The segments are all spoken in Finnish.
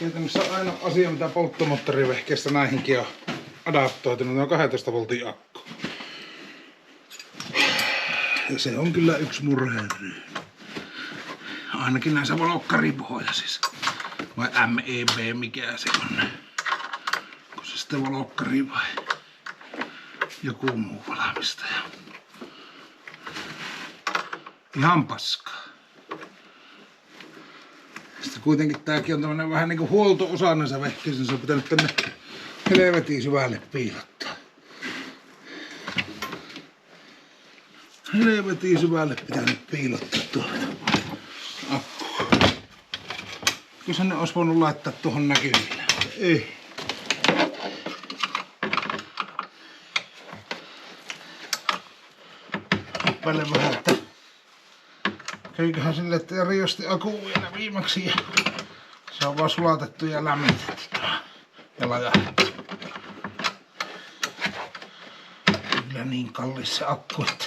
Käytännössä aina asia, mitä polttomoottorivehkeestä näihinkin on adaptoitunut, on 12 voltin akku. Ja se on kyllä yksi murheryhmä. Ainakin näissä valokkaripohjaisissa. Vai MEB, mikä se on? Onko se sitten valokkari vai joku muu valmistaja? Ihan paskaa. Sitten kuitenkin tääkin on tämmönen vähän niinku huolto-osa näissä vehkeissä. Se on pitänyt tänne helvetin syvälle piilottaa. Helvetin syvälle pitänyt piilottaa tuolta akku. Kyllä ne olisi voinut laittaa tuohon näkyville. Ei. Päälle vähän, että käviköhän sille, että riosti akku vielä viimeksi ja se on vaan sulatettu ja lämmitetty ja lajahdettu. Kyllä niin kallis se akku, että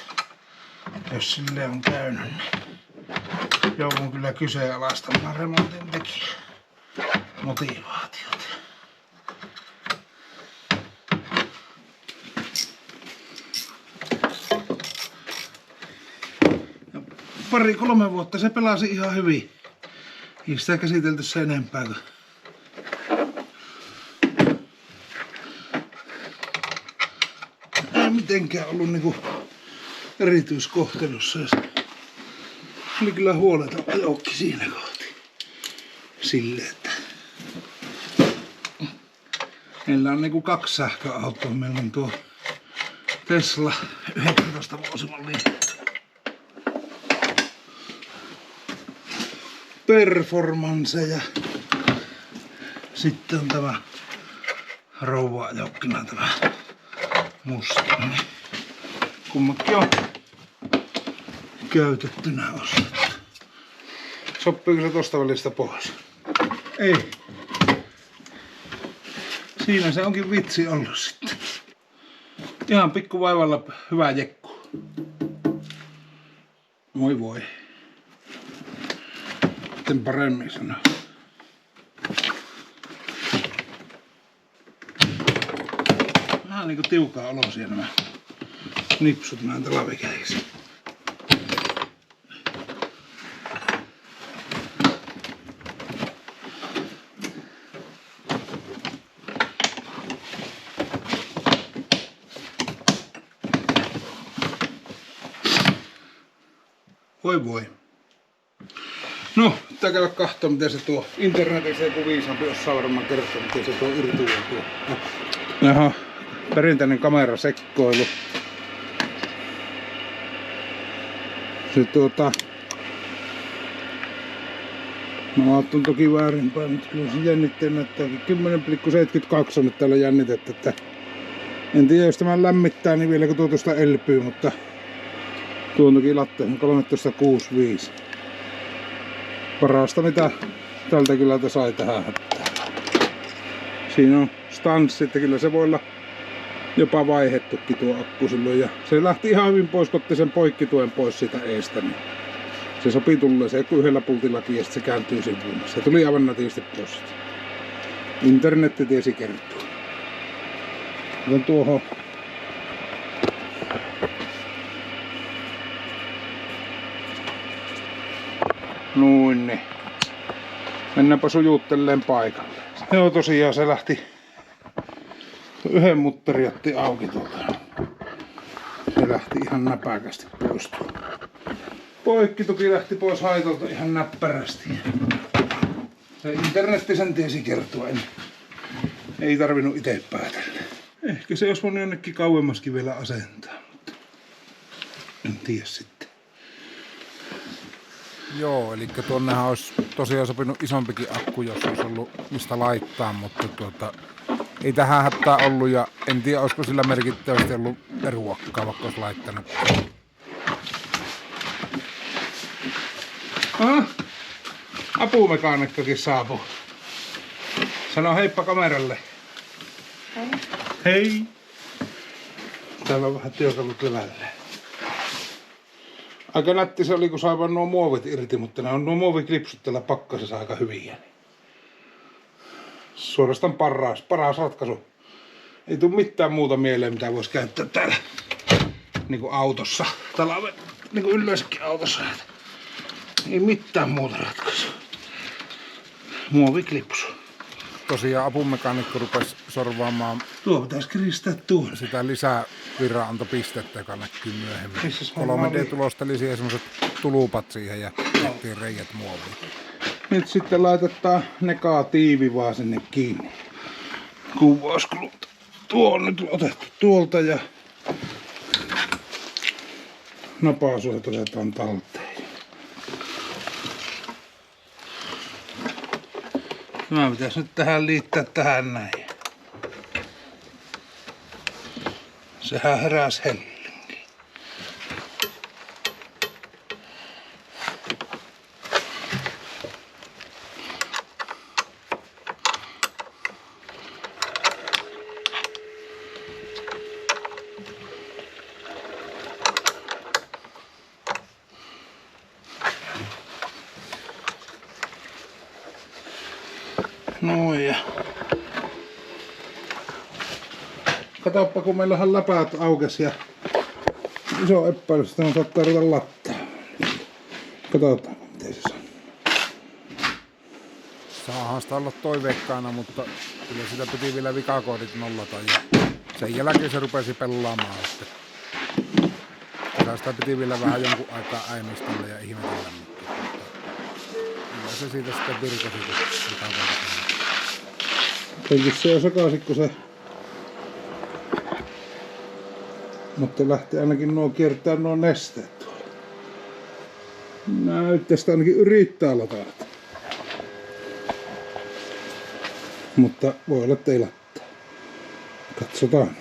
jos sille on käynyt, niin joudun kyllä kyseenalaistamaan remontin tekijän motivaatiot. Pari-kolme vuotta se pelasi ihan hyvin. Ei sitä käsitelty sen enempää. Ei mitenkään ollut niinku erityiskohtelussa. Oli kyllä huoleta ajoukki siinä kohti. Silleen, että meillä on niinku 2 sähköautoa. Meillä on tuo Tesla 19 vuosimalliin Performance ja sitten on tämä rouva-ajoukkina tämä Mustang. Kummatkin on käytettynä ostettu. Sopiiko se tosta välistä pois? Ei. Siinä se onkin vitsi ollut sitten. Ihan pikku vaivalla hyvä jekku. Moi voi. Sitten paremmin sanoa. Vähän niinku tiukaa olosia nämä nipsut näitä lavikäisiä. Voi voi. No, pitää käydä katsoa miten se tuo internetissä joku viisaampi osaa varmaan kertoa miten se tuo irtuaa tuo. Jaha, perinteinen kamerasekkoilu. Se mä ajattelin toki väärinpäin, mutta kyllä se jännitteen näyttääkin. 10,72 on nyt täällä jännitettä, että en tiedä jos tämä lämmittää niin vieläkö tuo tuosta elpyy, mutta tuo on toki latteen 13,65. Parasta mitä tältä kyllä sai tähän hättää. Siinä on stanssi, että kyllä se voi olla jopa vaihettukin tuo akku silloin. Ja se lähti ihan hyvin pois, kun otti sen poikkituen pois siitä eestä. Niin se sopi tulee se yhdellä pultillakin ja sitten se kääntyy sivuun. Se tuli aivan nätisti pois. Internetti tiesi kertoa. Otan tuohon. Noin ne. Mennäänpä sujuttelleen paikalle. Joo tosiaan se lähti. Yhden mutteri otti auki tuolta. Se lähti ihan näpäkästi pois. Poikkituki lähti pois haitolta ihan näppärästi. Se internetti sen tiesi kertoa. Ei tarvinnut itse päätellä. Ehkä se olisi voinut jonnekin kauemmaskin vielä asentaa. Mutta en tiedä sitten. Joo, eli tuonnehan olisi tosiaan sopinut isompikin akku, jos olisi ollut mistä laittaa, mutta ei tähän hätää ollut ja en tiedä olisiko sillä merkittävästi ollut ruokkaa, vaikka olisi laittanut. Apumekaanikkokin saapuu. Sano heippa kameralle. Hei. Hei. Täällä on vähän työkalut levällä. Aika nätti se oli, kun sai vaan nuo muovit irti, mutta ne on nuo muoviklipsut täällä pakkasessa aika hyviä. Suorastaan paras ratkaisu. Ei tule mitään muuta mieleen, mitä voisi käyttää täällä niinku autossa. Talven niinku yleensäkin autossa. Ei mitään muuta ratkaisua. Muoviklipsu. Tosiaan apumekaanikko rupesi sorvaamaan Tuo pitäisi kiristää tuon. sitä lisävirranantopistettä, joka näkyy myöhemmin. Missäs homma 3D-tulosteli siihen semmoset tulupat siihen ja tehtiin reijät muoviin. Nyt sitten laitetaan negatiivi vaan sinne kiinni. Kuvauskulut. Tuo on nyt otettu tuolta ja napaasuolet otetaan talteen. Tämä pitäisi nyt tähän liittää tähän näin. Sehän heräs Hellinki. Noin ja katoppa kun meillähän läpäät aukesi ja iso epäilys, että on saattaa ruveta lattaa. Katsotaan miten se on. Saahan sitä olla toiveikkaana, mutta kyllä sitä piti vielä vikakoodit nollata ja sen jälkeen se rupesi pelaamaan. Että sitä piti vielä vähän jonkun aikaa äimistellä ja ihmetellä, mutta kyllä se siitä sitten virkasi vikakoodit. Jotenkin se on sakasikko se. Mutta lähtee ainakin nuo kiertää nuo nesteet tuolla. Näyttäisi ainakin yrittää latata. Mutta voi olla että ei lattaa. Katsotaan.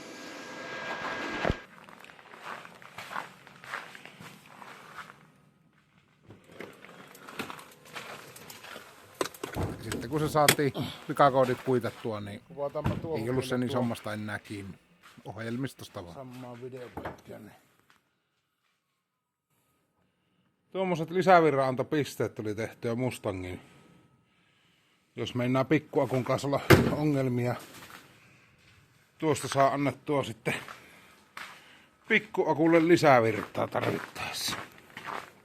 Sitten kun se saatiin vikakoodit kuitattua, niin ei ollut sen isommasta enää kiinni. Ohjelmistosta vaan. Samaan videopätkään. Niin. Tuommoiset lisävirranantopisteet tuli tehtyä Mustangin. Jos meinaa pikkuakun kanssa olla ongelmia, tuosta saa annettua sitten pikkuakulle lisävirtaa tarvittaessa.